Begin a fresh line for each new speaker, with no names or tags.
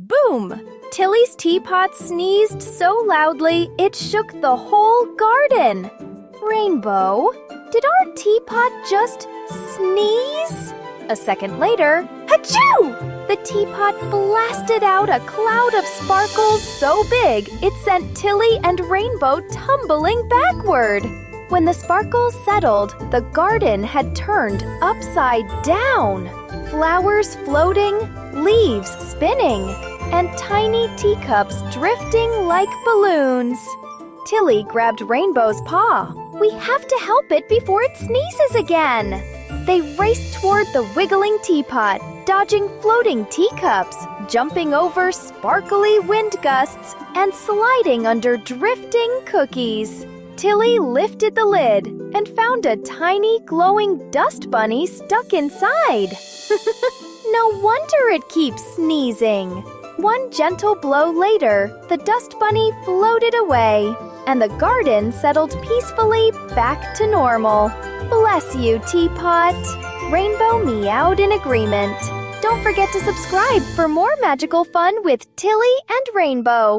Boom! Tilly's teapot sneezed so loudly it shook the whole garden. Rainbow, did our teapot just sneeze? A second later, achoo! The teapot blasted out a cloud of sparkles so big it sent Tilly and Rainbow tumbling backward. When the sparkles settled, the garden had turned upside down. Flowers floating, leaves spinning, and tiny teacups drifting like balloons. Tilly grabbed Rainbow's paw. We have to help it before it sneezes again. They raced toward the wiggling teapot, dodging floating teacups, jumping over sparkly wind gusts, and sliding under drifting cookies. Tilly lifted the lid and found a tiny glowing dust bunny stuck inside. No wonder it keeps sneezing. One gentle blow later, the dust bunny floated away, and the garden settled peacefully back to normal. Bless you, Teapot. Rainbow meowed in agreement. Don't forget to subscribe for more magical fun with Tilly and Rainbow.